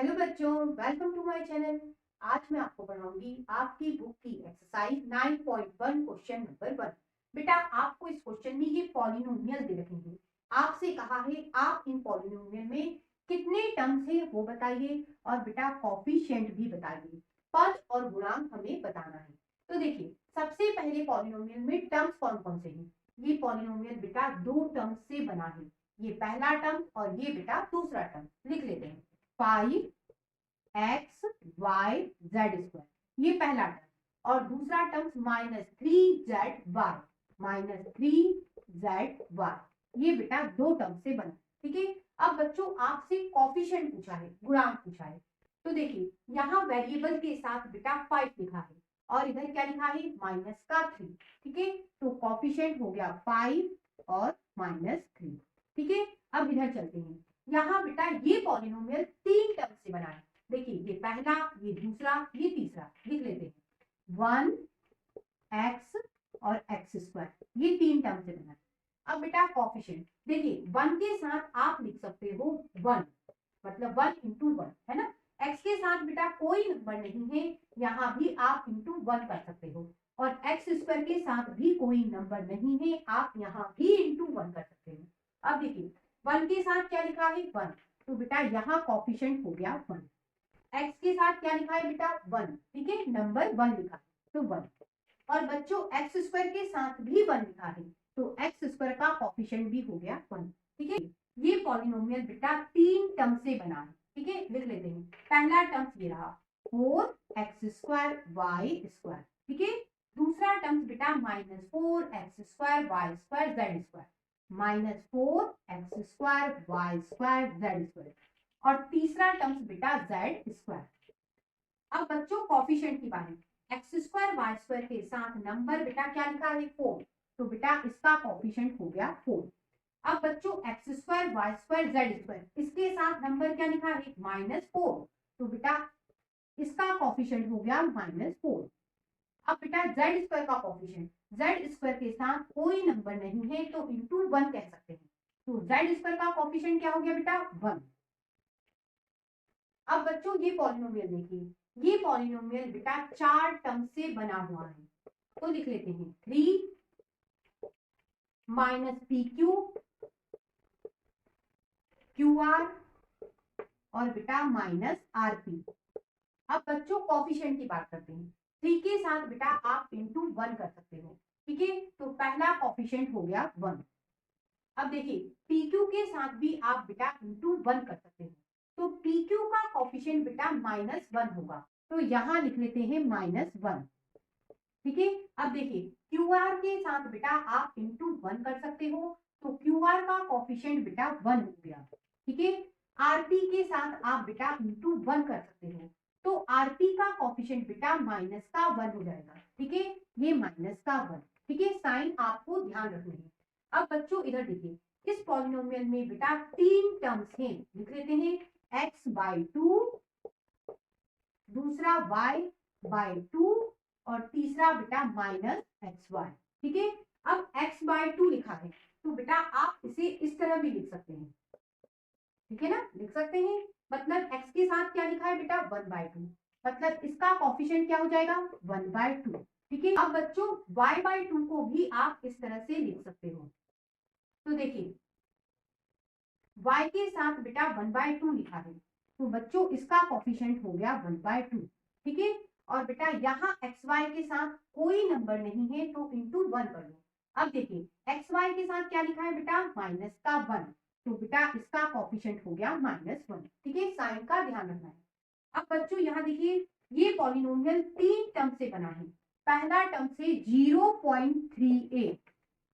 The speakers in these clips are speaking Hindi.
हेलो बच्चों, वेलकम टू माय चैनल। आज मैं आपको पढ़ाऊंगी आपकी बुक की एक्सरसाइज 9.1 क्वेश्चन नंबर 1। बेटा, आपको इस क्वेश्चन में ये पॉलिनोमियल दे रखे हैं। आपसे कहा है आप इन पॉलिनोमियल में कितने टर्म्स है वो बताइए और बेटा कॉफिशिएंट भी बताइए। पद और गुणांक हमें बताना है। तो देखिए, सबसे पहले पॉलिनोमियल में टर्म्स कौन कौन से हैं। ये पॉलिनोमियल बेटा दो टर्म्स से बना है। ये पहला टर्म और ये बेटा दूसरा टर्म। लिख लेते हैं। 5x y z स्क्वायर, ये पहला टर्म। और दूसरा टर्म -3zy, ये बेटा दो टर्म से बना। ठीक है। अब बच्चों आपसे कॉफिशिएंट पूछा है, गुणांक पूछा है। तो देखिए, यहाँ वेरिएबल के साथ बेटा 5 लिखा है और इधर क्या लिखा है -3। ठीक है, तो कॉफिशिएंट हो गया 5 और -3। ठीक है। अब इधर चलते हैं। यहाँ बेटा ये पॉलिनोमियल तीन टर्म से बना है। देखिए, ये पहला, ये दूसरा, ये तीसरा। लिख लेते हैं 1x और x स्क्वायर, ये तीन टर्म से बना है। अब बेटा कॉफिशिएंट देखिए, 1 के साथ आप लिख सकते हो 1, मतलब 1 इंटू 1 है ना। x के साथ बेटा कोई नंबर नहीं है, यहाँ भी आप इंटू 1 कर सकते हो। और x स्क्वायर के साथ भी कोई नंबर नहीं है, आप यहाँ भी इंटू 1 कर सकते हो। अब देखिए, 1 के साथ क्या लिखा है 1, तो बेटा यहाँ कॉफिशिएंट हो गया 1। x के साथ क्या लिखा है बेटा 1, ठीक है, नंबर 1 लिखा है तो 1। और बच्चों एक्स स्क्वायर के साथ भी 1 लिखा है, तो एक्स स्क्वायर का कॉफिशिएंट भी हो गया 1। ठीक है। ये पॉलिनोमियल बेटा तीन टर्म से बना है। ठीक है, लिख लेते हैं। पहला टर्म ये रहा 4x स्क्वायर y स्क्वायर। ठीक है। दूसरा टर्म बेटा -4x square y square z square, -4x square y square z square. और तीसरा टर्म बेटा z स्क्वायर। अब बच्चों कॉफिशिएंट की बारी। एक्स स्क्वायर वाई स्क्वायर के साथ नंबर बेटा क्या लिखा है 4, तो बेटा इसका कॉफिशिएंट हो गया 4। अब बच्चों x square y square z square, इसके साथ नंबर क्या लिखा है -4, तो बेटा इसका कॉफिशिएंट हो गया -4। अब बेटा जेड स्क्वायर का कॉफिशिएंट, जेड स्क्वायर के साथ कोई नंबर नहीं है तो इंटू 1 कह सकते हैं, तो जेड स्क्वायर का कॉफिशिएंट क्या हो गया बेटा 1। अब बच्चों ये पॉलिनोमियल देखिए, ये पॉलिनोमियल बेटा चार टर्म से बना हुआ है। तो लिख लेते हैं 3 minus P Q Q R और बेटा माइनस आर पी। अब बच्चों कॉफिशिएंट की बात करते हैं। 3 के साथ बेटा आप इंटू 1 कर सकते हो। ठीक है, तो पहला कॉफिशिएंट हो गया 1। अब देखिए, पी क्यू के साथ भी आप बेटा इंटू 1 कर सकते हो, तो पी क्यू का कॉफिशिएंट बेटा -1 होगा, तो यहां लिख लेते हैं -1। ठीक है। अब देखिए, क्यू आर के साथ बेटा आप इंटू 1 कर सकते हो, तो क्यू आर का कॉफिशिएंट बेटा 1 हो गया। ठीक है। आरपी के साथ आप बेटा इंटू 1 कर सकते हो, तो आरपी का कॉफिशिएंट बेटा माइनस का 1 हो जाएगा। ठीक है, ये -1। ठीक है, साइन आपको ध्यान रखनी है। अब बच्चों इधर देखिए, इस पॉलिनोमियल में बेटा तीन टर्म्स हैं। लिख लेते हैं x/2, दूसरा y/2 और तीसरा बेटा -xy। ठीक है। अब x/2 लिखा है, तो बेटा आप इसे इस तरह भी लिख सकते हैं। ठीक है ना, लिख सकते हैं। मतलब x के साथ क्या लिखा है बेटा 1/2, मतलब इसका कॉफिशिएंट क्या हो जाएगा 1/2। ठीक है। अब बच्चों y/2 को भी आप इस तरह से लिख सकते हो। तो देखिए, y के साथ बेटा 1/2 लिखा है, तो बच्चों इसका कॉफिशिएंट हो गया 1/2। ठीक है। और बेटा यहाँ xy के साथ कोई नंबर नहीं है, तो इंटू 1 कर लो। अब देखिए, xy के साथ क्या लिखा है बेटा -1, तो बेटा इसका कॉफिशिएंट हो गया -1। ठीक है, साइन का ध्यान रखना है। अब बच्चों यहाँ देखिए, ये पॉलिनोमियल तीन टर्म से बना है। पहला टर्म से 0.38,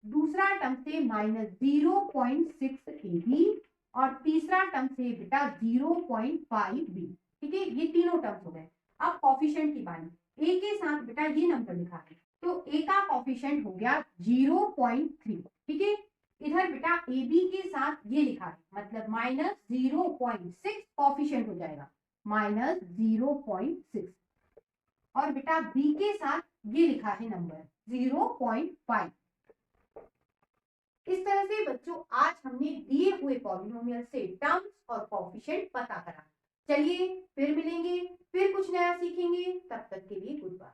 दूसरा टर्म से -0.6 और तीसरा टर्म से बेटा 0.5b। ठीक है, ये तीनों टर्म्स हो गए। अब कॉफिशिएंट की बारी। ए के साथ बेटा ये नंबर लिखा है, तो ए का कॉफिशिएंट हो गया 0.3। ठीक है। इधर बेटा ए बी के साथ ये लिखा है, मतलब -0.6 कॉफिशिएंट हो जाएगा, -0.6। और बेटा बी के साथ ये लिखा है नंबर 0.5। इस तरह से बच्चों आज हमने दिए हुए पॉलिनोमियल से टर्म्स और कॉफिशिएंट पता करा। चलिए फिर मिलेंगे, फिर कुछ नया सीखेंगे। तब तक के लिए गुड बाय।